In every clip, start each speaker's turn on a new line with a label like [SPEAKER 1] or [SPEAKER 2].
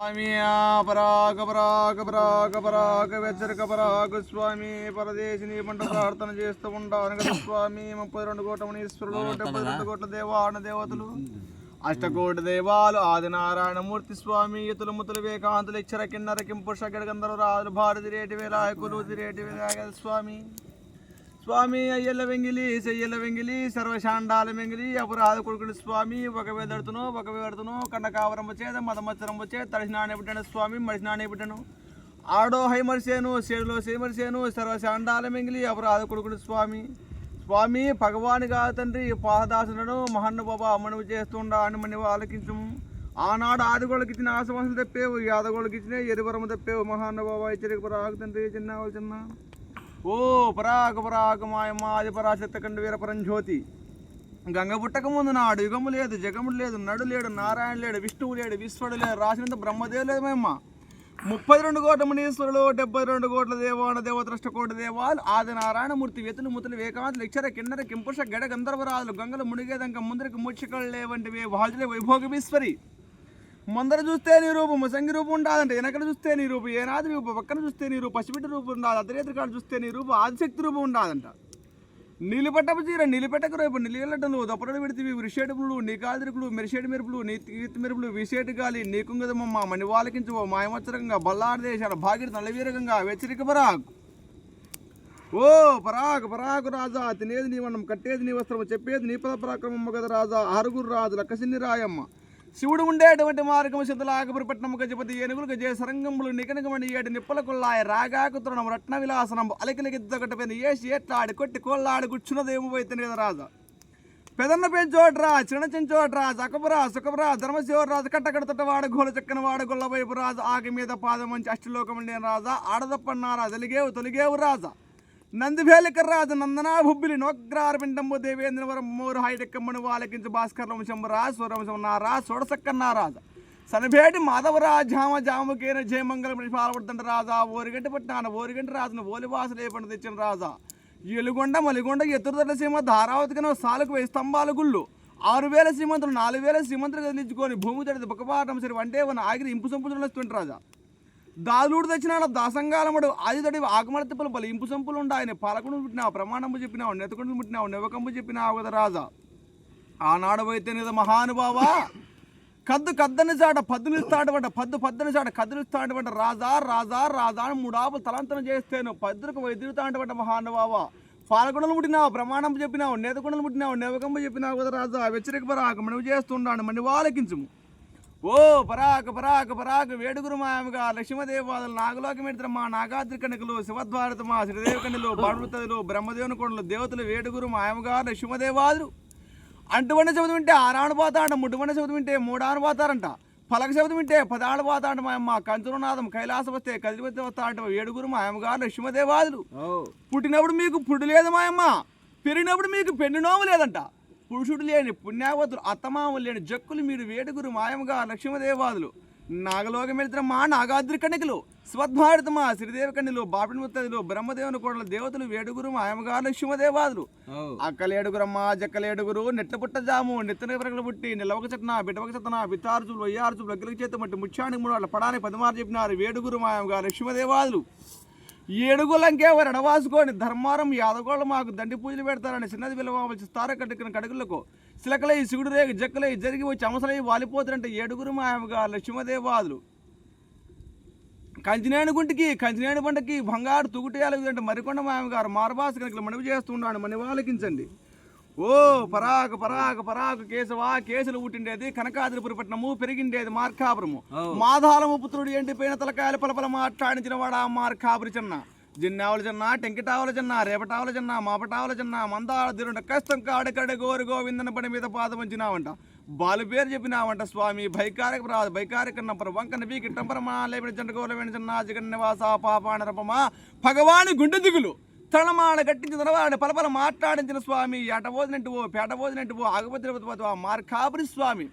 [SPEAKER 1] స్వామి పరాగ పరాగ పరాగ పరాగ వెచ్చరిక పరాగ స్వామి పరదేశిని పంట ప్రార్థన చేస్తూ ఉంటాను కదా స్వామి. 32 కోట్ల మునీశ్వరులు, 72 కోట్ల దేవాన దేవతలు, అష్టకోటి దేవాలు, ఆదినారాయణమూర్తి స్వామి, ఇతులు ముతులు వేకాంతులు, ఇచ్చర కిన్నర కింపుష గడగంధరు రాజులు, భారతి రేటి వేలాయకులు తిరేటి వేలాగ స్వామి. స్వామి అయ్యల వెంగిలి సర్వశాండాల వెంగిలి అపురాధ కొడుకుడు స్వామి. ఒక వెదడుతును కన్నకావరము చేత మదమచ్చరము చేత తడిసినానే బిడ్డను స్వామి, మడిసినానే బిడ్డను ఆడో హైమర్సేను చేడులో సేమర్సేను సర్వశాండాల వెంగిలి అపురాధ కొడుకుడు స్వామి. స్వామి భగవానిగా తండ్రి పాదాసులను మహానుభావ అమ్మను చేస్తుండా అని మని ఆలకించము. ఆనాడు ఆదిగోళ్ళకి ఇచ్చిన ఆశవాసులు తెప్పేవు, యాదగోళ్ళకి ఇచ్చిన ఎరువరము తెప్పేవు మహానుభావ హెచ్చరిక పరాకు తండ్రి చిన్న ఓ పరాగ పరాగ మాయమ్మ ఆది పరాశక్తి కండు వీర పరంజ్యోతి. గంగ పుట్టక ముందు నాడు యుగము లేదు, జగముడు లేదు, నడు లేడు, నారాయణ లేడు, విష్ణువు లేడు, విశ్వడు లేడు, రాసినంత బ్రహ్మదేవుడు లేదు మేమ్మ. 32 కోట్ల మునీశ్వరులు, 72 కోట్ల దేవాన దేవత, కోటి దేవాలు, ఆది నారాయణమూర్తి, వెతులు ముతులు వేకాంతులు, ఇచ్చర కిన్నర కింపుష గడ గంధర్వరాజులు, గంగలు మునిగేదంక ముందరికి ముచ్చికలు లేవంటివి వాజులే వైభోగమీశ్వరి. ముందర చూస్తే నీ రూపము సంగి రూపం ఉండాలంటే, వెనకడ చూస్తే నీ రూపం ఏనాది రూపం, పక్కన చూస్తే నీ రూపం పసిబిడ్డ రూపం ఉండాలి, అర్ధరేత్రి కాడు చూస్తే నీ రూపం ఆదిశక్తి రూపం ఉండాలంట. నిలిపట్టపు చీర నిలిపెట్టకు రేపు నిలిగలటలు దొప్పడలు పెడితే విరిషేటుపులు, నీ కాదిరుకులు, మెరిషేటి మెరుపులు, నీ తీర్తి మెరుపులు, విసేటి గాలి నీకుంగదమ్మ మని వాలకించవు మాయమచ్చరంగా బల్లాడి దేశాల భాగిరి నల్లవీరకంగా వెచ్చరిక పరాగు. ఓ పరాగు పరాగు రాజా, తినేది నీ వన్నం, కట్టేది నీ వస్త్రము, చెప్పేది నీ పద పరాక్రమమ్మ కదా రాజా. ఆరుగురు రాజు లక్కసిన్ని రాయమ్మ. శివుడు ఉండేటువంటి మార్గము సిద్ధలాగపురి పట్నము గజపతి ఏనుగులు గజే సరంగములు నికనకమని ఏడు నిప్పుల కొల్లాయ రాగాకు తృణం రత్న విలాసనం అలికిలిగిద్దగటపైన ఏసి ఏట్లాడి కొట్టి కోళ్ళాడి గుచ్చున్నదేమో పోయితే కదా రాజా. పెదన్న పెంచోడ్రా చిన్న చెంచోడ్రా చకపురా సుఖపురా ధర్మశివరాజు కట్టకడతటవాడు గోల చెక్కన వాడు గొల్లవైపు రాజు ఆకి మీద పాదం మంచి అష్టలోకమండి రాజా. ఆడదప్పన్నారా తొలిగేవు రాజా. నందిభేలికర్ రాజు నందనా భుబ్బిలి నోగ్రార పిండంబు దేవేంద్రవరం మోరు హైటెక్కమ్మను వాలకించు భాస్కర్ వంశంరా స్వరంశం నారా సోడసక్కన్నారాజ సనభేటి మాధవరాజామ జాముకేన జయమంగళం పాల్పడుతుంట రాజా. ఓరిగంటి పట్టినాన ఓరిగంటి రాజును ఓలివాసులు ఏ పంట తెచ్చిన రాజా. ఎలుగొండ మలిగొండ ఎత్తురుదల సీమ ధారావతికన సాలుకు 10 స్తంభాల గుళ్ళు, 6000 సీమంతులు 4000 సీమంతులు కదిలించుకొని భూమి తడిది బొక్కపాటం సరి వంటే ఉన్న ఆగిరి ఇంపు సంపుతులు వస్తుంట రాజా. దాదుడు తెచ్చినాడు దాసంగాలముడు ఆదితడి ఆగమల తిప్పలు పలు ఇంపు సంపులు ఉండాయని పాలకుడు పుట్టినావు, ప్రమాణంబు చెప్పినావు, నెతకుండు పుట్టినావు, నెవకంబు చెప్పినావు కదా రాజా. ఆనాడు అయితే కదా మహానుభావా. కద్దని చాట పద్దునిస్తాడబడ్డ పద్దని చాట కద్దునిస్తాడబడ్డ రాజా రాజా రాజా అని 3 ఆపులు తలంతరం చేస్తేను పద్దులకు వైద్యుతాంటబడ్డ మహానుభావా. పాలకుండలు పుట్టినావు, ప్రమాణం చెప్పినావు, నేతకుండలు పుట్టినావు, నెవకంబు చెప్పినావు కదా రాజా. వెచ్చరిక పరాక మనవి చేస్తుండాను మని వాలకించుము. ఓ పరాక పరాక పరాక వేడుగురు మాయముగా లక్ష్మదేవాదులు నాగలోకి మెడతమా నాగాద్రి కణికలు శివద్వారతమా శ్రీదేవి కణిలు బాణుతలు బ్రహ్మదేవుని కొండలు దేవతలు వేడుగురు మాయముగా లక్ష్మదేవాదులు. అంటువన్న శబ్దం వింటే 6 ఆడు పోతాడంట, ముడ్డువన్న శబ్దం వింటే 3 ఆడు పోతారంట, పలక శబ్దం వింటే 10 ఆడు పోతాంట మాయమ్మ. కంచునాథం కైలాస వస్తే కదిలివస్తే వస్తా అంట వేడుగురు మాయముగా లక్ష్మదేవాదులు. పుట్టినప్పుడు మీకు పుట్టు లేదు మాయమ్మ, పెరిగినప్పుడు మీకు పెన్నునోము లేదంట. పురుషుడు లేని పుణ్యావతులు అత్తమాములు లేని జక్కులు మీరు వేడుగురు మాయముగా లక్ష్మదేవాదులు. నాగలోక మెడతమా నాగాద్రి కణికలు స్వద్భారతమా శ్రీదేవి కన్యలు బాపిని ముత్తదులు బ్రహ్మదేవుని కోడలు దేవతలు వేడుగురు మాయముగా లక్ష్మదేవాదులు. అక్కలేడుగురమ్మ జక్కలేడుగురు నెట్ల పుట్ట జాము నెత్తన పరగలు పుట్టి నిలవక చెట్న బిడ్డవక చెత్తన బిత్తారుచులు వయ్యారుచులు అగ్గిలకు చేత మట్టి ముచ్చానికి 3 అట్ల పడానికి 10 మార్లు చెప్పినారు వేడుగురు మాయముగా లక్ష్మదేవాదులు. 7 లంకేవారు ఎడవాసుకొని ధర్మారం యాదగోళ్ళు మాకు దండి పూజలు పెడతారని చిన్నది విలువ తార కట్టుకున్న కడుగులకు సిలకలై సిగుడు రేగి జక్కలై జరిగి వచ్చి అమసలై వాలిపోతారంటే 7 మాయముగా లక్ష్మదేవాదులు. కంచినేని గుంటికి కంచినేని పంటకి బంగారు తుగుటేయాలి అంటే మరికొండ మాయమగారు మారబాస కనుక మనవి చేస్తున్నాడు మని వాలకించండి. ఓ పరాక పరాక పరాక కేశవా కేసులు పుట్టిండేది కనకాద్రిపురి పట్నము పెరిగిండేది మార్కాపురము. మాధాలము పుత్రుడు ఎండిపోయిన తలకాయలు పలపల మాట్లాడించిన వాడా మార్కాపురి చిన్న. జిన్నావుల చిన్న టెంకిటావుల చిన్న రేపటావుల చిన్న మాపటావుల చిన్న మందాల దిరుంట కష్టం కాడకడ గోరు గోవిందన పని మీద పాదం వంచినావంట. బాలు పేరు చెప్పినావంట స్వామి. భైకారిక రాదు భైకారికన్నపర వంకన వీకి టంపరమా లేపిన జంటగోల వెంట చిన్న జగన్ నివాస పాపానరపమా భగవాని గుండె దిగులు తలమాడ గట్టించిన తలవాడు పలపల మాట్లాడించిన స్వామి. ఎటబోదినట్టువో పేటబోదినట్టువో ఆగపతిరపతి మార్కాపురి స్వామి.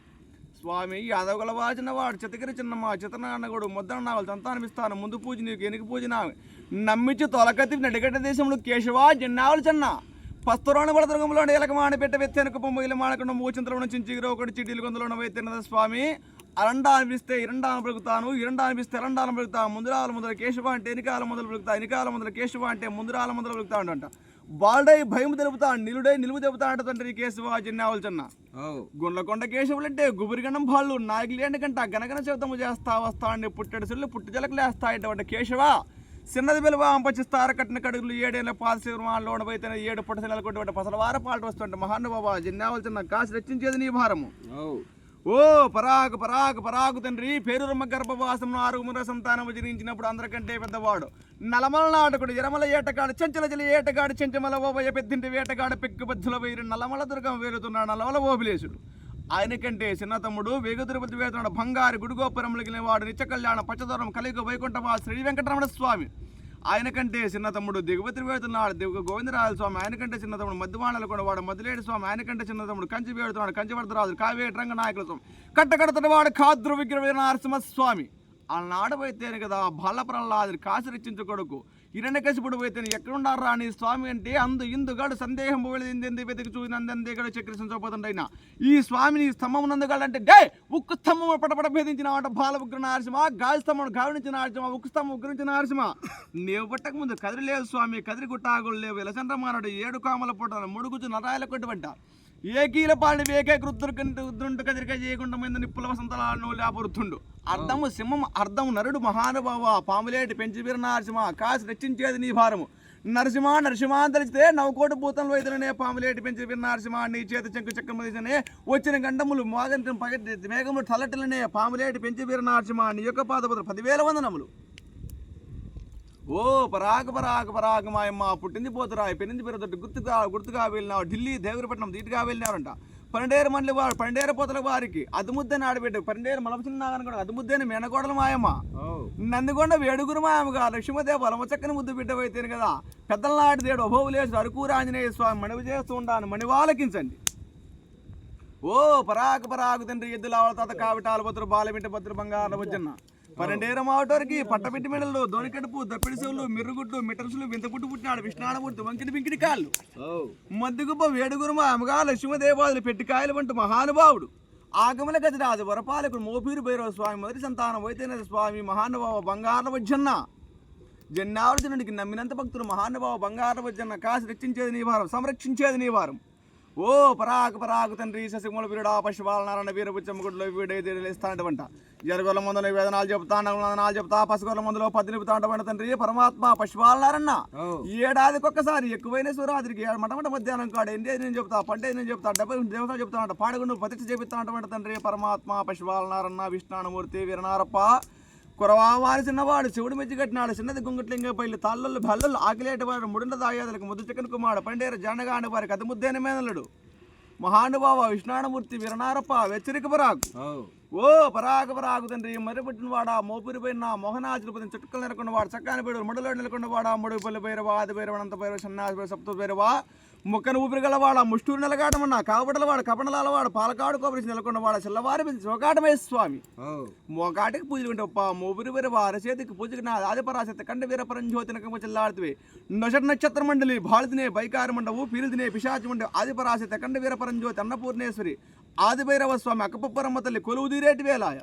[SPEAKER 1] స్వామి యాదవగల వాచినవాడు చితగిరి చిన్నమ్మ చితనాన్నగుడు ముద్దన నావలు సంతానమిస్తాను ముందు పూజ నీకు ఎనికి పూజ నావి నమ్మించి తొలకతి నడిగడ్డ దేశంలో కేశవా జన్నావులు చిన్న పస్తురాని బలదుర్గంలో ఏలకమాని పెట్ట వెత్తెనక పొమ్మగిలి మాడకుండా మూచింతలో నుంచి చిగిరో ఒకటి చిటీలు గొంతులో వైతెన్నద స్వామి. అరండా అనిపిస్తే ఇరండాను పలుకుతాను, ఇరండా అనిపిస్తే ఎరండాను పలుకుతాను, ముందురాల మొదలు కేశవ అంటే ఎనికాల మొదలు పలుకుతా, ఎనికాల మొదలు కేశవ అంటే ముందురాల మొదలు పలుకుతాడు అంట. బాలుడై భయం తెలుపుతాడు, నిలుడై నిలువు తెలుపుతాడు తండ్రి కేశవ జిన్నావల్చన్న. గుండ్లకొండ కేశవులంటే గుబురిగండం బాళ్ళు నాయకులు ఏంటంట గనగన శబ్దము చేస్తా వస్తా అండి, పుట్టెడు సిల్లు పుట్టి జలకులు వేస్తాయంటే కేశవ చిన్నది వెలువ అంపచిస్తారు కట్టిన కడుగులు 7 ఏళ్ళ పాదశివమాలోన పోయితే 7 పుట్టశిలలు కొట్టి పసలవార పాట వస్తుంటే మహానుభావ జిన్నావల్చన్న కాసి రచించేది నీ భారము. ఓ పరాగు పరాగు పరాగు తండ్రి పేరురమ్మ గర్భవాసం 6 సంతానము జరించినప్పుడు అందరికంటే పెద్దవాడు నలమల నాటకుడు ఎరమల ఏటగాడు చెంచల జలి ఏటగాడు చెంచమల ఓబయ్య పెద్దింటి వేటగాడు పెక్కుబజ్జుల వేరు నల్లమల దుర్గం వేరుతున్నాడు నల్లమల ఓబిలేశుడు. ఆయనకంటే చిన్న తమ్ముడు వేగ తిరుపతి వేతున్నాడు బంగారు గుడిగోపురములగిన వాడు నిత్య కళ్యాణ పచ్చదూరం కలిగ వైకుంఠవా శ్రీ వెంకటరమణ స్వామి. ఆయనకంటే చిన్న తమ్ముడు దిగువతి వేడుతున్నాడు దిగువ గోవిందరాజు స్వామి. ఆయనకంటే చిన్న తమ్ముడు మధ్యవాణలు కూడా వాడు మధ్యలేడు స్వామి. ఆయనకంటే చిన్న తమ్ముడు కంచి వేడుతున్నాడు కంచివర్ధరాజు కావేటి రంగ నాయకుల స్వామి. కట్టకడతడి వాడు కాద్రు విగ్రహ నరసింహస్వామి. ఆనాడు పోయితేనే కదా బాల ప్రహ్లాదుని కాసి రచించు కొడుకు హిరణ్యకశిపుడు పోయితేనే ఎక్కడున్నారా అని స్వామి అంటే అందు ఇందుగాడు సందేహం పోయింది వెతికి చూసినందేగాడు చక్రసించబోతుండైనా ఈ స్వామిని స్తంభం నందుగాడంటే డే ఉక్కు స్తంభం పటపట భేదించిన వాట బాల ఉగ్ర నరసింహ గాలి స్తంభం గావించిన నరసింహ ఉక్కు స్తంభం ఉగ్రించిన నరసింహ. నీవు పట్టక ముందు కదిరి లేవు స్వామి కదిరి గుట్టాగులు లేవు ఇలచంద్రమానుడు 7 కామల పుట్టాను ముడుగుచు నరాయల కొట్టుబడ్డ ఏకీల పాడి వేకే రుద్రుంటు కదిరిక చేయకుండా మీద నిప్పుల వసంతలాను లేపరుతుండు. అర్థము సింహం అర్థం నరుడు మహానుభావ పాములేటి పెంచి వీర నరసింహ కాసి రచించేది నీ భారము. నరసింహ నరసింహ తలిస్తే 9 కోటి భూతంలో ఇతరునే పాములేటి పెంచి వీర నరసింహ నీ చేత చెంకు చెక్కమనే వచ్చిన గండములు మోగంత్రం పగటి మేఘములు తలటలనే పాములేటి పెంచి వీర నరసింహ నీ యొక్క పాదపత్ర 10,000 వందనములు. ఓ పరాగ పరాగ పరాగ మాయమ్మ పుట్టింది పోతురా పెరిగింది పెరదొట్టు గుర్తుగా వెళ్ళినావు ఢిల్లీ దేవరపట్నం దీటుగా వెళ్ళినారంట. 12 మంది వారు 12 పోతల వారికి అదుముద్దని ఆడబెట్టు 12 మలపచిన్నాగని కూడా అదుముద్దని మేనకోడలు మాయమ్మ. నందికొండ వేడుగురు మాయమ్మగా లక్ష్మదేవ బలమచక్కని ముద్దు బిడ్డవైతేను కదా పెద్దల నాటి దేడు అభోవులేసు అరకూరు ఆంజనేయ స్వామి మణివి చేస్తూ ఉంటాను మణివాలకించండి. ఓ పరాగ పరాగు తండ్రి ఎద్దులావల తాత కావిటాల భద్రు బాలమింటి భద్రు బంగారు వజ్జన్న 12 మావటోరికి పట్టపెట్టి మెడలు దోనికడుపు దప్పిడి చెవులు మిర్రుగుడ్లు మిటర్సులు వింతపుట్టు పుట్టినాడు విష్ణాడముట్టు వంకిటి పింకిటి కాళ్ళు మద్దుగుబ్బ వేడుగురుమ అమగా లక్ష్మదేవాదులు పెట్టికాయలు వంటి మహానుభావుడు ఆగమల గజరాజు వరపాలకుడు మోపీరు భైరవ స్వామి మొదటి సంతానం వైద్యనాథ స్వామి మహానుభావ బంగారు వజ్జన్న. జన్నార్జునుడికి నమ్మినంత భక్తులు మహానుభావ బంగారు వజ్జన్న కాసి రక్షించేది నీ వారం సంరక్షించేది నీ వారం. ఓ పరాకు పరాకు తండ్రి ససిమూల వీరుడా పశుపాలనారాయణ వీరపుచ్చమ్మ గుడిలో వీడేస్తానంట జరగొల మందులో వేదనాలు చెప్తాను చెప్తా పసుగొల మందులో 10 నిపుతాంట తండ్రి పరమాత్మ పశుపాలనారన్న. ఏడాదికి ఒక్కసారి ఎక్కువైన శివరాత్రికి మటమట మధ్యాహ్నం కాడు ఎండేది నేను చెప్తా పండేది నేను చెప్తా 70 దేవతలు చెప్తానంట పాడుగుండు ప్రతిష్ఠ చేపిస్తానంట తండ్రి పరమాత్మ పశుపాలనారన్న విష్ణానుమూర్తి వీరనారప్ప. కురవారి చిన్నవాడు శివుడు మెచ్చి కట్టినాడు చిన్నది గుంగట్లింగ పైలు తాళ్ళలు భల్లలు ఆకిలేటివాడు ముడుండ దాయాదులకు ముద్దు చిక్కన కుమాడు పండేరు జానగాని వారికి అతి ముద్దైన మేనలుడు మహానుభావ విష్ణానుమూర్తి వీరనారప్ప వెచ్చరిక పరాగు. ఓ పరాగ పరాగు తండ్రి మరి పుట్టిన వాడా మోపిరి పోయిన మోహనాచులపతి చుట్టుకలు నెలకొన్న వాడు చక్కని పేరు ముడలో నెలకొన్న వాడా ముడి పల్లి భైరవ ఆది భైరవ అనంత భైరవ సన్నాసి సప్త భైరవ ముక్కను ఊపిరి గలవాడ ముష్టూరు నెలగాటమన్నా కావబడలవాడు కపణలాలవాడు పాలకాడు కోపరిచి నెలకొన్నవాడ చిల్లవారి చోకాటమే స్వామి. మోకాటికి పూజలు ఉంటే మోపిరి భైరవ అరచేతికి పూజకి నా ఆదిపరాశక్తి కండ వీరపరంజ్యోతి నకమ చిల్లాడుతువి నొష నక్షత్ర మండలి బాళిదినే బైకారి మండవు పీలిదినే పిశాచి మండవి ఆదిపరాశక్తి కండ వీరపరంజ్యోతి అన్నపూర్ణేశ్వరి ఆదిభైరవ స్వామి అక్కపరమ్మ తల్లి కొలువు తీరేటి వేలాయ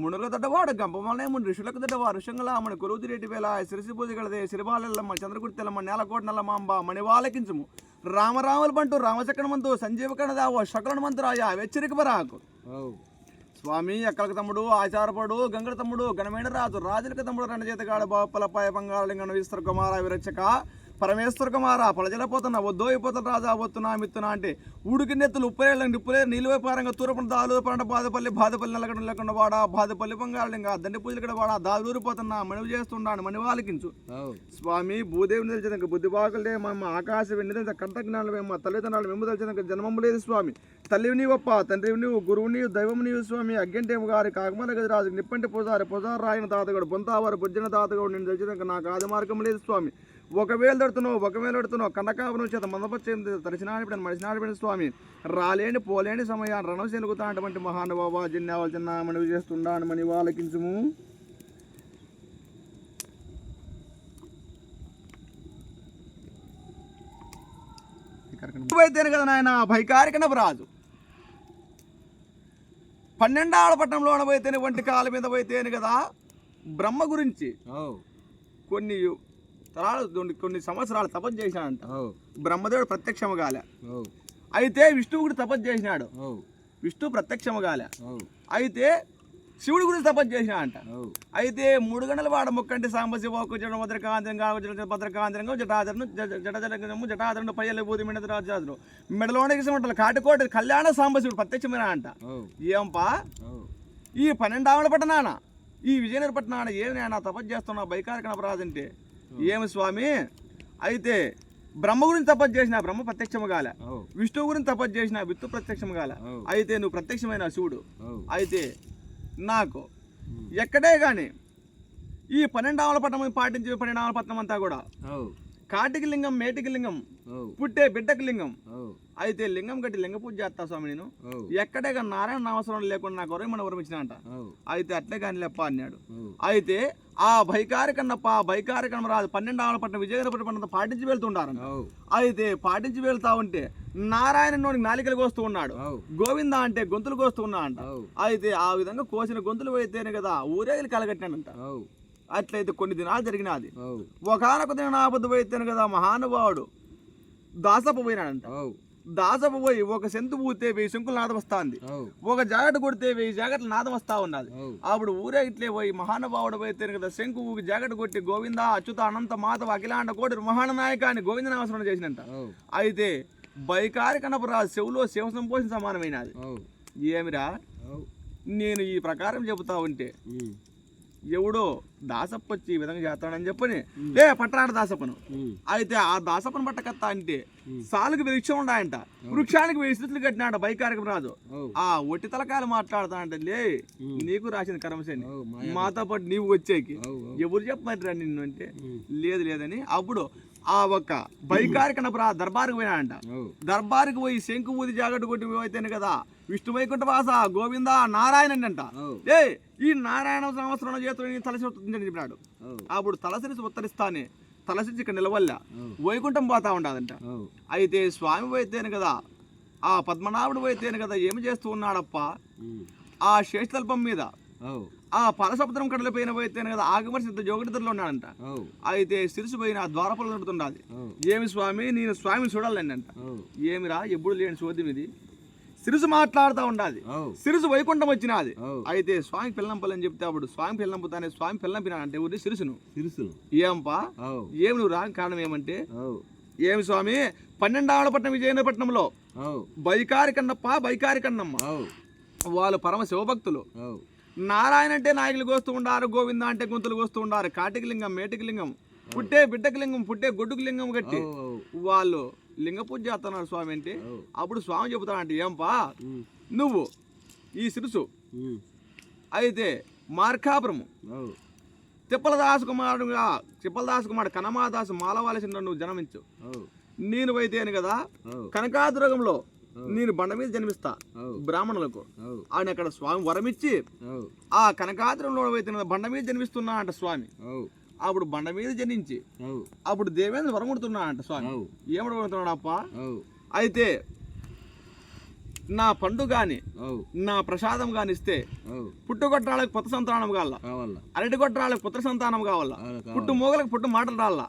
[SPEAKER 1] మునుల దొడ్డవాడు గంపమనే ముని ఋషులకు దొడ్డవాడు ఋషంగలామని కొలువు తీరేటి వేలాయ సిరిసి పూజ గలదే సిరిబాలెల్లమ్మ చంద్రగుర్తెల్లమ్మ నేలకోట నల్లమాంబ మణివాలకించము రామరాములు బంటూ రామచక్రమంతు సంజీవకణదావో శకరణ మంతురాయ వెచ్చరిక పరాకు. స్వామి అక్కలకు తమ్ముడు ఆచారపడు గంగడ తమ్ముడు గణమైన రాజు రాజులకు తమ్ముడు రెండు చేతగాడు బాపలపాయ బంగాళలింగను విస్తర కుమార విరక్షక పరమేశ్వర కుమార పలజలపోతున్నా వద్దోయిపోతున్న రాజా వస్తున్నా మిత్తున్నా అంటే ఉడికి నెత్తులు ఉప్పులేళ్ళ నిప్పులే నీలువైపారంగా తూరపున దాలు పంట బాధపల్లి నల్లగడ లేకుండా వాడా బాధపల్లి బంగాళలింగ దండి పూజలు కూడా వాడా దాదూరిపోతున్నా మణివి చేస్తున్నాడు మణివాలకించు. స్వామి భూదేవిని తెలిసేదాక బుద్ధి బాగులే మా ఆకాశ వెండి కంఠజ్ఞానం మా తల్లిదండ్రులు మేము తెలిసేదాక జన్మము లేదు స్వామి. తల్లివి నీవప్ప తండ్రివి నీవు గురువు నీవు దైవం నీవు స్వామి. అగ్గంటేము గారి కాకమల గదిరాజు నిప్పంటి పూజారి రాయన తాతగాడు బొంతావారు బుజ్జన తాతగాడు నేను తెలిసేదాక నాకు ఆది మార్గం లేదు స్వామి. ఒకవేళ దడుతున్నావు కన్నకాపురం చేత మందపచ్చేది తరిచినాడిపిన మనిషినాడిపిన స్వామి. రాలేని పోలేని సమయాన్ని రణం సెలుగుతా అటువంటి మహానుభావ జిన్నావాళ్ళు చిన్న మనవి చేస్తుండాను మని వాళ్ళకించుము. అయితేనే కదా నాయన భైకారికనపు రాజు 12వ పట్టణంలో పోయితేనే వంటి కాళ్ళ మీద పోయితేనే కదా బ్రహ్మ గురించి కొన్ని కొన్ని సంవత్సరాలు తపస్సు చేసినాడంట. బ్రహ్మదేవుడు ప్రత్యక్షము కాలే. అయితే విష్ణువు కూడా తపస్సు చేసినాడు. విష్ణువు ప్రత్యక్షము కాలే. అయితే శివుడి గురించి తపస్సు చేసినాడంట. అయితే 3 గంటల వాడ మొక్కంటే సాంబశివకు భద్రకాంతరంగం జటాధరణము జటాధరణు పయ్యలు బూది మిడరాజు మెడలోనికి కాటికోటి కళ్యాణ సాంబశివుడు ప్రత్యక్షమైన అంట. ఏంపా ఈ 12వ పట్టణాన ఈ విజయనగర పట్టణాన ఏమి నా తపస్సు చేస్తున్నా బైకారిక అపరాధంటే ఏమి స్వామి? అయితే బ్రహ్మ గురించి తపస్సు చేసిన బ్రహ్మ ప్రత్యక్షము కాలే. విష్ణువు గురించి తపస్సు చేసిన విష్ణు ప్రత్యక్షము కాలే. అయితే నువ్వు ప్రత్యక్షమైన శివుడు. అయితే నాకు ఎక్కడే కానీ ఈ 12వ పట్టణం పాటించి 12వ పట్టణం అంతా కూడా కాటికి లింగం మేటికి లింగం పుట్టే బిడ్డకి లింగం. అయితే లింగం కట్టి లింగ పూజ చేస్తా స్వామి నేను. ఎక్కడే కానీ నారాయణ అవసరం లేకుండా నాకు వరం మన వరం ఇచ్చినంట. అయితే అట్లే కానీ లెప్ప అన్నాడు. అయితే ఆ బైకారికన్నప్ప బైకారికన్న రాజు 12వ పట్టణం విజయనగర పట్టణం పాటించి వెళ్తుంటారు. అయితే పాటించి వెళ్తా ఉంటే నారాయణుడికి నాలికలు కోస్తూ ఉన్నాడు. గోవింద అంటే గొంతులు కోస్తూ ఉన్నా అంట. అయితే ఆ విధంగా కోసిన గొంతులు అయితేనే కదా ఊరేగిలు కలగట్టానంట. అట్లయితే కొన్ని దినాలు జరిగినది. ఒకనొక దినాబద్దు అయితేనే కదా మహానుభావుడు దాసపు పోయినాడంట. దాసపు పోయి ఒక సెంతు పూతే 1000 శంకులు నాదం వస్తుంది. ఒక జాకెట్ కొడితే 1000 జాకెట్లు నాదం వస్తా ఉన్నది. అప్పుడు ఊరే ఇట్లే పోయి మహానుభావుడు పోయితే కదా శంకు ఊకి జాకెట్ కొట్టి గోవింద అచ్యుత అనంత మాధవ అఖిలాండ కోటి మహాన నాయక అని గోవింద నామస్మరణ చేసినంట. అయితే బైకారికనపు రాజు చెవులో శివసం పోసిన సమానమైనది. ఏమిరా నేను ఈ ప్రకారం చెబుతా ఉంటే ఎవడో దాసప్ప వచ్చి ఈ విధంగా చేస్తాడని చెప్పని పట్టరాడు దాసప్పను. అయితే ఆ దాసప్పను పట్టకత్తా అంటే సాలుకి వృక్షం ఉన్నాయంట. వృక్షానికి 1000 స్థితులు కట్టినాడు బైకారికం రాజు. ఆ ఒట్టి తలకాయలు మాట్లాడుతా అంటే లే నీకు రాసింది కర్మసేని మాతో పాటు నీవు వచ్చేకి ఎవరు చెప్పమంటారా నిన్ను అంటే లేదు లేదని అప్పుడు ఆ ఒక్క బైకారికనపు దర్బారుకు పోయినాడంట. దర్బారుకు పోయి శంకు ఊది జాగట్టు కొట్టి పోయితేనే కదా విష్ణు వైకుంఠ వాస గోవింద నారాయణ అంట. ఈ నారాయణ సంవత్సరం చేతులు తలసి వస్తుందని చెప్పినాడు. అప్పుడు తలసిరిసి ఉత్తరిస్తానే తలసిరిచి ఇక్కడ నిలవల్ల వైకుంఠం పోతా ఉండదంట. అయితే స్వామి పోయితేనే కదా ఆ పద్మనాభుడు పోయితేనే కదా ఏమి చేస్తూ ఉన్నాడప్ప ఆ శేషతల్పం మీద ఆ పరసముద్రం కడల పైన పోయితేనే కదా ఆగమర్శ జోగటిలో ఉన్నాడంట. అయితే సిరుసు పోయిన ద్వారపలు నడుతుండాలి. ఏమి స్వామి నేను స్వామిని చూడాలండి అంట. ఏమిరా ఎప్పుడు లేని చోద్యం ఇది. సిరుసు మాట్లాడుతూ ఉండాలి. సిరుసు వైకుంఠం వచ్చినది. అయితే స్వామి పిల్లంపల్లని చెప్తే అప్పుడు స్వామి పిల్లంపుతానే స్వామి పిల్లంపినాడంటే ఊరి సిరుసును ఏంపా ఏమి నువ్వు రాని కారణం ఏమంటే ఏమి స్వామి 12వ పట్టణం విజయనగర పట్టణంలో బైకారికన్నప్ప బైకారికన్నమ్మ వాళ్ళు పరమ శివభక్తులు. నారాయణ అంటే నాయకులు కోస్తూ ఉండారు. గోవింద అంటే గొంతులు కోస్తూ ఉండారు. కాటికి లింగం మేటికి లింగం పుట్టే బిడ్డకి లింగం పుట్టే గొడ్డుకి లింగం కట్టి వాళ్ళు లింగ పూజ చేస్తున్నారు స్వామి అంటే అప్పుడు స్వామి చెబుతాడంటే ఏంపా నువ్వు ఈ సిరుసు అయితే మార్కాపురము తిప్పలదాసు కుమారుడు కనమాదాసు మాలవాలసిన నువ్వు జన్మించు. నేను అయితేను కదా కనకాదుర్గంలో నేను బండ మీద జన్మిస్తా బ్రాహ్మణులకు ఆయన అక్కడ స్వామి వరమిచ్చి ఆ కనకాదురంలో అయితే బండ మీద జన్మిస్తున్నా అంట స్వామి. అప్పుడు బండ మీద జనించి అప్పుడు దేవేంద్ర వరం కొడుతున్నా అంట స్వామి. ఏమడు కొడుతున్నాడు అప్ప అయితే నా పండు గాని నా ప్రసాదం గాని ఇస్తే పుట్టుగొట్టాలకు పుత్ర సంతానం కావాల, అరటి గొట్టాలకు పుత్ర సంతానం కావాలా, పుట్టు మోగలకు పుట్టు మాటలు రావాలా,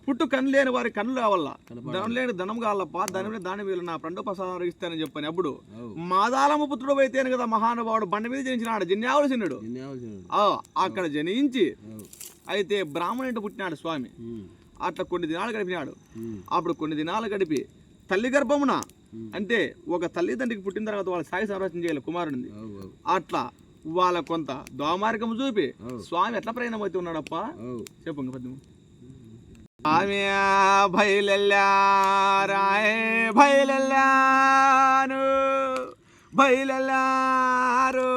[SPEAKER 1] పుట్టు కన్ను లేని వారి కన్నులు కావాలా, ధనం లేని ధనం కావాలప్ప దాని వీళ్ళు నా పండు ప్రసాదం ఇస్తానని చెప్పని అప్పుడు మాదాలమ్మ పుత్రుడు అయితేనే కదా మహానుభావుడు బండ మీద జనించినాడు జన్యావలసినుడు. అక్కడ జనించి అయితే బ్రాహ్మణుడు పుట్టినాడు స్వామి. అట్లా కొన్ని దినాలు గడిపినాడు. అప్పుడు కొన్ని దినాలు గడిపి తల్లి గర్భమున అంటే ఒక తల్లిదండ్రికి పుట్టిన తర్వాత వాళ్ళ సాయి సంరక్షణ చేయాలి కుమారుడిని. అట్లా వాళ్ళ కొంత దోమార్గం చూపి స్వామి ఎట్లా ప్రయాణం అవుతూ ఉన్నాడప్ప చెప్పు పద్యం. స్వామి బయలెల్లారు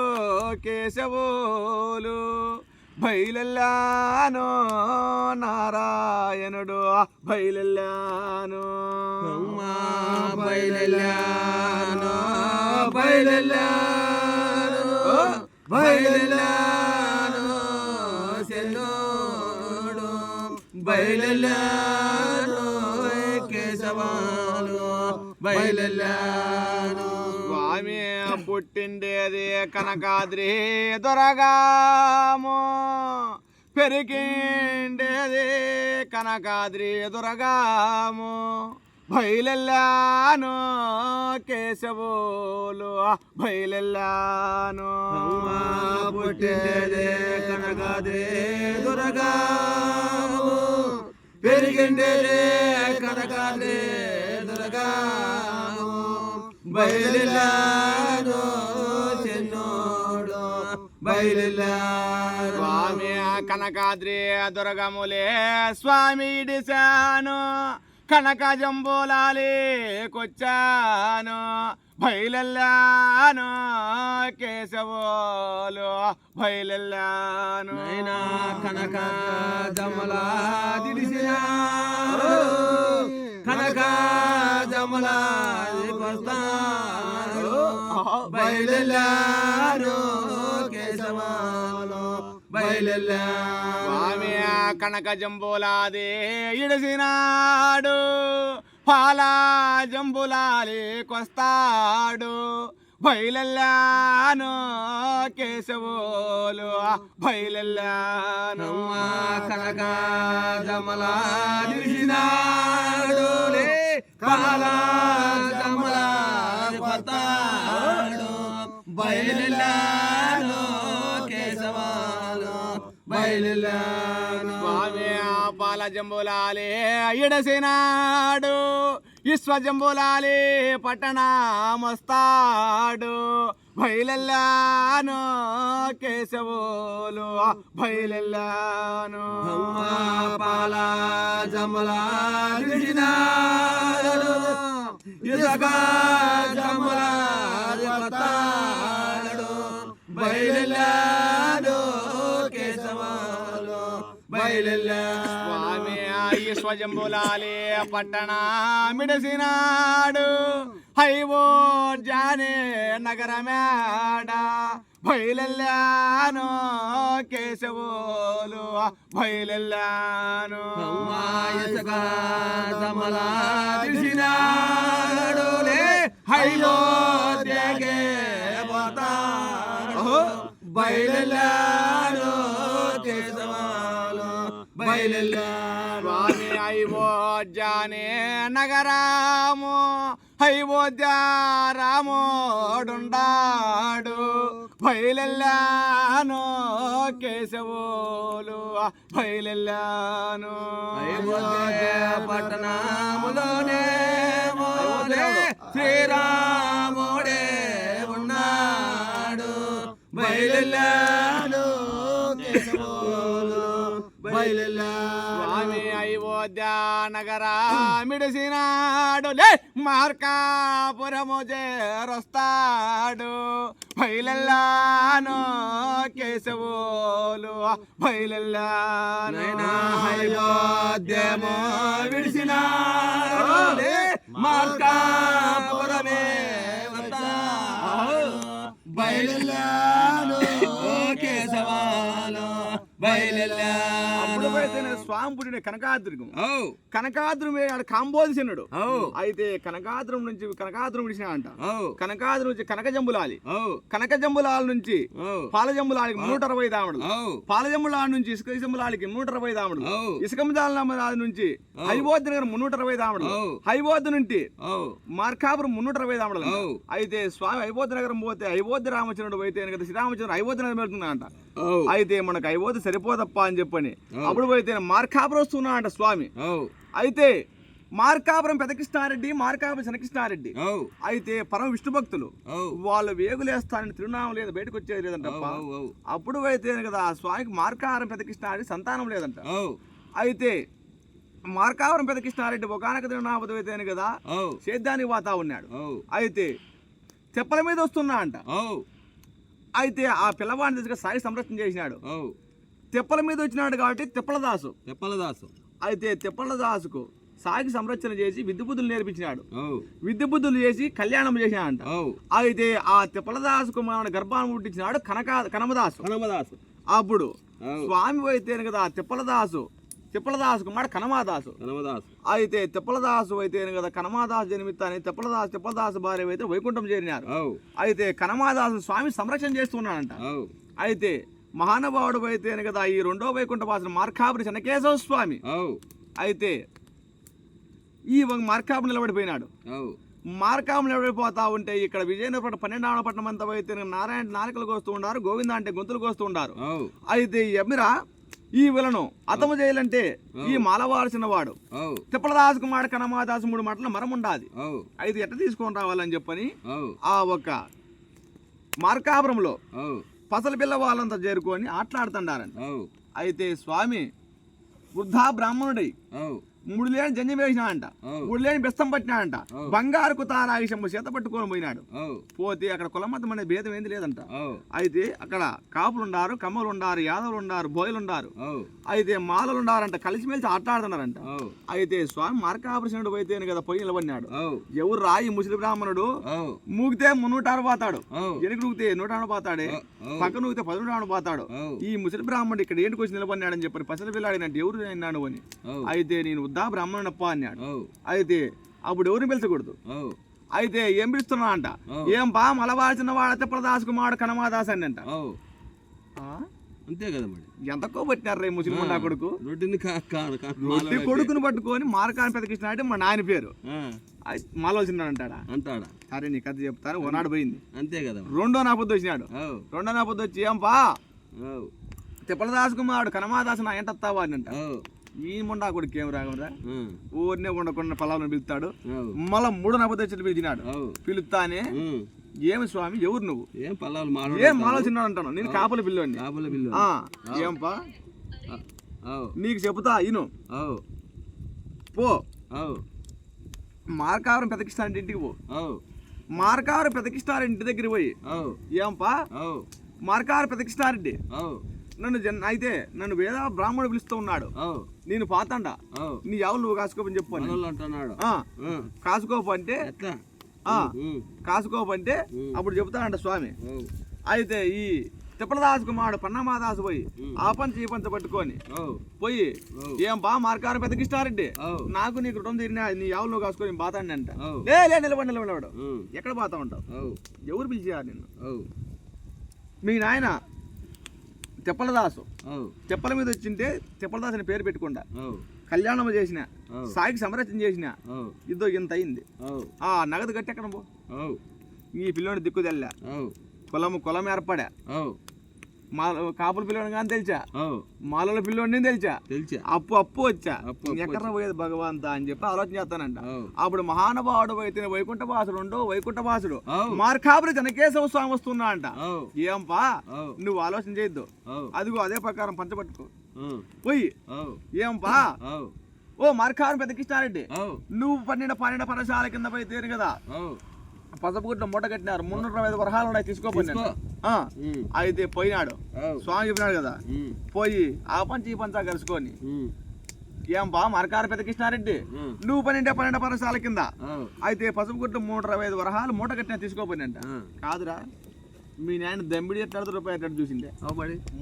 [SPEAKER 1] కేశవులు బయలెల్లానో నారాయణుడు బయలెల్లాను
[SPEAKER 2] బయలెల్లాను బయలెల్లాను బయలెల్లాను సెల్లోడు బయలెల్లాను కేశవాలు బయలెల్లాను.
[SPEAKER 1] స్వామి పుట్టిండేది కనకాద్రి దొరగాము పెరిగిండేది కనకాద్రి దొరగాము బయలెల్లాను కేశవులు బయలెల్లాను
[SPEAKER 2] పుట్టిండేది కనకాద్రి దొరగాము పెరిగిండేది కనకాద్రి దొరగాము బయలెల్లాను చిన్నోడు బయలెల్లాను
[SPEAKER 1] స్వామి కనకాద్రి దొరగములే స్వామి ఇడిశాను కనక జంబూలాలి కొచ్చాను బయలెల్లాను కేశవులు బయలెల్లాను
[SPEAKER 2] నైనా కనక జమలా దిడిసినా కనక జమలా బయలెల్లాను కేశవాలు బయలెల్లాను
[SPEAKER 1] స్వామి కనక జంబూలాది ఇడిసినాడు పాల జంబులాలి కొస్తాడు బయలెల్లాను కేశవులు బయలెల్లాను
[SPEAKER 2] కనక జమలా దిడిసినాడు కాల జమలా కొస్తాడు బయలెల్లాను కేశవాలు బయలెల్లాను
[SPEAKER 1] స్వామి పాల జంబులాలి ఇడసినాడు విశ్వజంబులాలి పట్టణమొస్తాడు బయలెల్లాను కేశవులు బయలెల్లాను
[SPEAKER 2] పాల జమలా దిడిసినాడు ఇసుక జమలా కొస్తాడు బయలెల్లాను కేశవాలు బయలెల్లాను
[SPEAKER 1] స్వామి విశ్వజంబులాలి పట్టణమిడిసినాడు హైవో జానే నగరమేడ బయలెల్లాను కేశవులు బయలెల్లాను
[SPEAKER 2] ఇసుక జమలా దిడిసినాడు హైలో దేగే పోతాడు బయలెల్లాను కేశవాలు బయలెల్లాను
[SPEAKER 1] స్వామి అయోధ్యానే నగరాము అయోధ్య రాముడుండాడు బయలెల్లాను కేశవులు బయలెల్లాను
[SPEAKER 2] అయోధ్య పట్టణములోనే శ్రీరాముడే ఉన్నాడు బయలెల్లాను కేశవులు బయలెల్లాను
[SPEAKER 1] స్వామి అయోధ్య నగరామిడిసినాడు మార్కాపురము చేరొస్తాడు బయలెల్లాను కేశవులు బయలెల్లాను
[SPEAKER 2] అయోధ్యము విడిసినాడు మార్కాపురమే బయలెల్లాను కేశవాలు బయలెల్లాను
[SPEAKER 1] స్వామి పుట్టిన కనకాద్రికం కనకాద్రం కాంబోధిసినుడు అయితే కనకాద్రం నుంచి కనకాద్రం విడిచిన అంట కనకాద్రం నుంచి కనకజంబులాలి కనకజంబులాల నుంచి పాలజంబులాలికి 160 దాముడు పాలజంబులాల నుంచి ఇసుక జంబులాలికి 160 దాముడు ఇసుక నుంచి హైబోధ్ నగరం 360 దాముడు హైబోధ్ నుండి మార్కాపురం 360 దాముడు అయితే స్వామి హైబోధ్ నగరం పోతే హైబోధ్ రామచంద్రుడు పోతే కదా శ్రీరామచంద్రుడు హైబోధ్ నగరం వెళ్తున్నా అంట అయితే మనకు హైబోధ్ సరిపోదప్ప అని చెప్పని అప్పుడు పోతే మార్కాపురం వస్తున్నా అంట స్వామి అయితే మార్కాపురం పెదకృష్ణారెడ్డి మార్కాపురం శనకృష్ణారెడ్డి అయితే పరమ విష్ణు భక్తులు వాళ్ళు వేగులేస్తానని తిరునామం లేదు బయటకు వచ్చేది లేదంట అప్పుడు అయితే కదా ఆ స్వామికి మార్కాపురం పెదకృష్ణారెడ్డి సంతానం లేదంట అయితే మార్కాపురం పెదకృష్ణారెడ్డి ఒకనొక తిరునామం అయితే కదా సేద్యానికి పోతా ఉన్నాడు అయితే తెప్పల మీద వస్తున్నా అంట అయితే ఆ పిల్లవాడిని తీసుకు సాగి సంరక్షణ చేసినాడు తెప్పల మీద వచ్చినాడు కాబట్టి తెప్పలదాసు అయితే తెప్పలదాసుకు సాగి సంరక్షణ చేసి విద్య బుద్ధులు నేర్పించినాడు విద్య బుద్ధులు చేసి కళ్యాణం చేసినాడంట అయితే ఆ తెప్పలదాసుకు మన గర్భాన్ని పుట్టించినాడు కనమదాసు అప్పుడు స్వామి అయితే కదా తెప్పలదాసు తిప్పలదాసు కుమారుడు కనమాదాసు. అయితే తిప్పలదాసు అయితే కదా కనమాదాసు జన్మిత్తాన్ని తిప్పలదాసు భార్య అయితే వైకుంఠం చేరినారు. అయితే కనమాదాసు స్వామి సంరక్షణ చేస్తున్నాడంట. అయితే మహానుభావుడు అయితే కదా ఈ రెండో వైకుంఠ వాసుడు మార్కాపురి చెన్నకేశవ స్వామి అయితే ఈ మార్కాపురి నిలబడిపోయినాడు. మార్కాపురి నిలబడిపోతా ఉంటే ఇక్కడ విజయనగరం 12వ పట్టణం అంతా అయితే నారాయణ నాలుకలు కోస్తూ ఉండారు, గోవింద అంటే గొంతులు కోస్తూ ఉండారు. అయితే ఎమిరా ఈ విలను అతము చేయాలంటే ఈ మాలవాల్సిన వాడు తిప్పలదాసు కుమారుడు కనమాదాసు 3 మాటల మరం ఉండాది. అయితే ఎట్ట తీసుకొని రావాలని చెప్పని ఆ ఒక మార్కాపురంలో పసల పిల్ల వాళ్ళంతా చేరుకొని ఆటలాడుతుండారంట. అయితే స్వామి వృద్ధా బ్రాహ్మణుడై 3 లేని జంజం వేసినాడంట, 3 లేని బెస్తం పట్టినాడంట, బంగారు కుతారాగిషము చేత పట్టుకొని పోయినాడు. పోతే అక్కడ కులమతం అనే భేదం ఏంది లేదంట. అయితే అక్కడ కాపులు ఉండారు, కమ్మలు ఉండారు, యాదవులు ఉండారు, బోయలు ఉండారు, అయితే మాలలు ఉండారంట, కలిసిమెలిసి ఆటలాడుతున్నారంట. అయితే స్వామి మార్కాపురుషుడు అయితే కదా పోయి నిలబడినాడు. ఎవరు రాయి ముసలి బ్రాహ్మణుడు మూగితే 106 పోతాడు, ఎనికి నూగితే 106 పోతాడే, పక్క నూగితే 11 పోతాడు. ఈ ముసలి బ్రాహ్మణుడు ఇక్కడ ఏంటికి వచ్చి నిలబడినాడని చెప్పి పసల పిల్లాడినట్టు ఎవరు అయినాడు అని. అయితే నేను వృద్ధా బ్రాహ్మణప్ప అన్నాడు. అయితే అప్పుడు ఎవరిని పిలిచకూడదు. అయితే ఏం పిలుస్తున్నా అంట, ఏం బా మలవాల్సిన వాడు తిప్పలదాసు కుమారుడు కనమాదాసు అని అంట.
[SPEAKER 2] అంతే కదా మరి
[SPEAKER 1] ఎంత కోబట్టినారు ముస్లిం నా కొడుకు రొట్టి కొడుకుని పట్టుకొని మార్కాన్ని పెదకిష్ణ అంటే మా నాయన పేరు మాలవలసిన అంటాడా అంటాడా. సరే నీ కథ చెప్తాను. ఓనాడు పోయింది అంతే కదా. రెండో నా పొద్దు వచ్చినాడు. రెండో నా పొద్దు వచ్చి ఏం బా తిప్పలదాసు కుమారుడు కనమాదాసు నా ఎంటత్తావా అని అంట. ఈ ముండా కొడుకు ఏం రాగరా ఊరినే ఉండకుండా పొలాలను పిలుస్తాడు. మళ్ళా 3వ నా పొద్దు వచ్చి పిలిచినాడు. పిలుస్తానే ఏమి స్వామి ఎవరు నువ్వు ఏం మాలోచిన్నాడు అంటాను. నేను కాపుల పిల్లోని. ఏంపా నీకు చెబుతా ఇను పో మార్కావరం పెదకిస్తారంటే ఇంటికి పో. మార్కావరం పెదకిస్తారెడ్డి ఇంటి దగ్గర పోయి ఏంపా మార్కావరం పెదకిస్తారెడ్డి నన్ను నన్ను వేద బ్రాహ్మణుడు పిలుస్తూ ఉన్నాడు, నేను పాతండా నీ ఎవరు నువ్వు కాసుకోపని చెప్పు అంటున్నాడు. కాసుకోపంటే కాసుకోపంటే అప్పుడు చెబుతాడంట స్వామి. అయితే ఈ తిప్పలదాసు కుమారుడు పన్నమాదాసు పోయి ఆ పంచ ఈ పంచ పట్టుకొని పోయి ఏం బా మార్కారం పెద్దకిష్టారెడ్డి నాకు నీకు రుణం తీరినా నీ ఎవరు నువ్వు కాసుకొని బాతాండి అంట. లే నిలబడి ఎక్కడ బాతా ఉంటావు, ఎవరు పిలిచారు నిన్ను? మీ నాయన తిప్పలదాసు తిప్పల మీద వచ్చింటే తిప్పలదాసు అని పేరు పెట్టుకుండా కళ్యాణం చేసిన సాయికి సంరక్షణ చేసిన ఇదో ఇంత అయింది. ఆ నగదు కట్టి ఎక్కడ పో ఈ పిల్లోని దిక్కు తెల్లా కులం ఏర్పడా కాపుల పిల్లోని కానీ తెలిచా మాలల పిల్లోని తెలిచా అప్పు వచ్చా ఎక్కడ పోయేది భగవంతా అని చెప్పి ఆలోచన చేస్తానంట. అప్పుడు మహానుభావుడు అయితే వైకుంఠవాసుడు మార్కాపురి చెన్నకేశవ స్వామి వస్తున్నా అంట. ఏంపా నువ్వు ఆలోచన చేయొద్దు, అదిగో అదే ప్రకారం పంచబట్టుకో పోయి ఏంపా ఓ మార్కాపురి పెద్దకిష్టారెడ్డి నువ్వు 12 పరశాల కింద పోయి తేరు కదా పసపుగుట్ల మూట కట్టినారు 325 వరహాలు ఉన్నాయి తీసుకోపోయినా. అయితే పోయినాడు స్వామి చెప్పినాడు కదా పోయి ఆ పంచి ఈ పంచా కలుసుకొని ఏం బా మార్కారు పెద్దకిష్టారెడ్డి నువ్వు 12 పరశాల కింద అయితే పసుపుగుట్ల 325 వరహాలు మూట కట్టినా తీసుకోపోయినంట. కాదురా మీ నాయన దమ్మిడి రూపాయలు ఎట్లా చూసిండే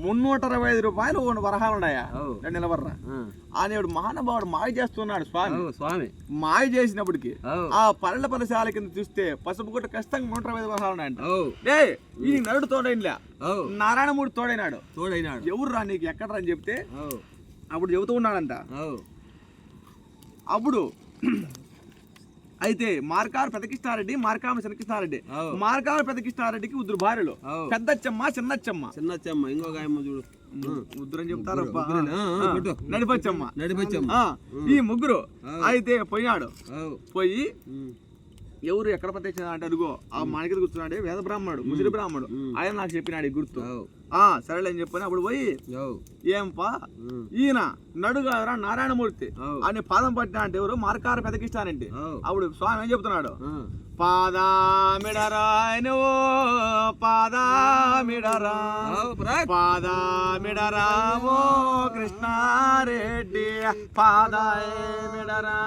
[SPEAKER 1] 325 రూపాయలు వరహాలు ఉన్నాయా నిలబడరా అనేవాడు మహానుభావుడు మాయ చేస్తున్నాడు స్వామి. మాయ చేసినప్పటికి ఆ పల్లె పరశాల కింద చూస్తే పసుపుగుట్ట ఖచ్చితంగా 325 వరహాలు ఉన్నాయంట. ఈ నరుడు తోడైనలే నారాయణమూర్తి తోడైనాడు. ఎవరు రా నీకు ఎక్కడరా అని చెప్తే అప్పుడు చెబుతూ ఉన్నాడంట. అప్పుడు అయితే మార్కారు పెద్దకిష్టారెడ్డి మార్కామ శనకిష్టారెడ్డి మార్కారు పెద్దకిష్టారెడ్డికి ఉద్దురు భార్యలు పెద్దచ్చమ్మ చిన్నచ్చమ్మ ఇంకొక చూడు ఉద్దురని చెప్తారు నడిపచ్చమ్మ ఈ ముగ్గురు. అయితే పోయినాడు పోయి ఎవరు ఎక్కడ ప్రత్యక్ష అంటే అడుగో ఆ మాణికి కూర్చున్నాడే వేద బ్రాహ్మణుడు ముసిరి బ్రాహ్మణుడు ఆయన నాకు చెప్పినాడు ఈ గుర్తు. సరేలే అని చెప్పని అప్పుడు పోయి ఏంపా ఈయన నడుగారా నారాయణమూర్తి అని పాదం పట్టినా అంటే ఎవరు మార్కారు పెద్దకిష్టానంటే అప్పుడు స్వామి ఏం చెప్తున్నాడు పాదామిడరా పాదామిడరామో కృష్ణారెడ్డి పాదామిడరా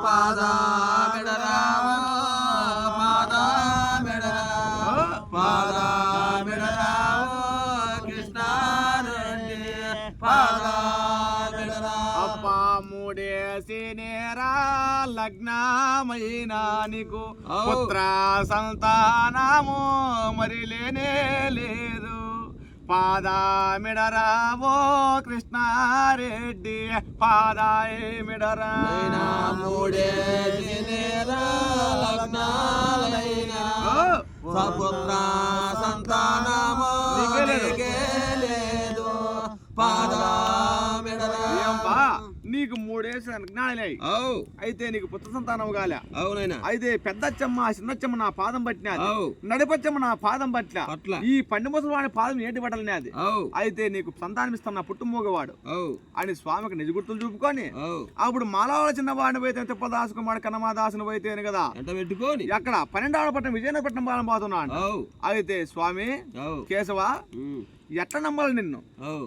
[SPEAKER 1] పాదామిడరా కృష్ణారెడ్డి పాదామిడరా మూడేసి నేరా లగ్నమైన నీకు
[SPEAKER 2] అవు.
[SPEAKER 1] పుత్ర సంతానము మరి లేనే లేదు పాదామిడరావో కృష్ణారెడ్డి పాదామిడరా
[SPEAKER 2] అయినా మూడేసి నేరా లగ్నాలైనా సపుత్ర సంతానము నీకే లేదు పాదమిడరా.
[SPEAKER 1] ఏంపా నీకు మూడేసి లగ్నాలయ్యాయి
[SPEAKER 2] అవు
[SPEAKER 1] అయితే నీకు పుత్ర సంతానం కాలే
[SPEAKER 2] అవునైనా
[SPEAKER 1] అయితే పెద్దచ్చమ్మ చిన్నచ్చమ్మ నా పాదం పట్టినది
[SPEAKER 2] అవు
[SPEAKER 1] నడిపచ్చమ్మ నా పాదం పట్ల
[SPEAKER 2] అట్లా
[SPEAKER 1] ఈ పండు ముసలివాడి పాదం ఏంటి పట్టలనేది
[SPEAKER 2] అవు
[SPEAKER 1] అయితే నీకు సంతానం ఇస్తున్న పుట్టుమోగవాడు
[SPEAKER 2] అవు
[SPEAKER 1] అని స్వామికి నిజ గుర్తులు చూపుకొని
[SPEAKER 2] అవు
[SPEAKER 1] అప్పుడు మాలవాళ్ళ చిన్నవాడిని పోతే తిప్పదాసు కుమారుడు కన్నమాదాసుని పోతేను కదా
[SPEAKER 2] ఎంట పెట్టుకొని
[SPEAKER 1] ఎక్కడ 12వ పట్టణం విజయనగరపట్నం పాలన పోతున్నాడు
[SPEAKER 2] అవు
[SPEAKER 1] అయితే స్వామి
[SPEAKER 2] అవు
[SPEAKER 1] కేశవ ఎట్లా నమ్మాలి నిన్ను
[SPEAKER 2] అవు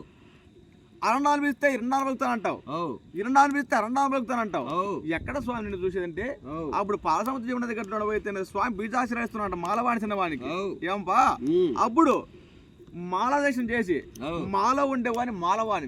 [SPEAKER 1] అరణాలు పిలిస్తే 24 బలుగుతానంటావు
[SPEAKER 2] అవు
[SPEAKER 1] 24 పిలిస్తే 26 బలుగుతానంటావు
[SPEAKER 2] అవు
[SPEAKER 1] ఎక్కడ స్వామి నిన్ను చూసేదంటే
[SPEAKER 2] అవు
[SPEAKER 1] అప్పుడు పాలసముద్ర జీవన దగ్గర పోతే స్వామి బీజాశ్రయిస్తున్నాడు మాలవాడి చిన్నవానికి
[SPEAKER 2] అవు
[SPEAKER 1] ఏంపా అప్పుడు మాలదేశం చేసి
[SPEAKER 2] అవు
[SPEAKER 1] మాల ఉండేవాని మాలవానివి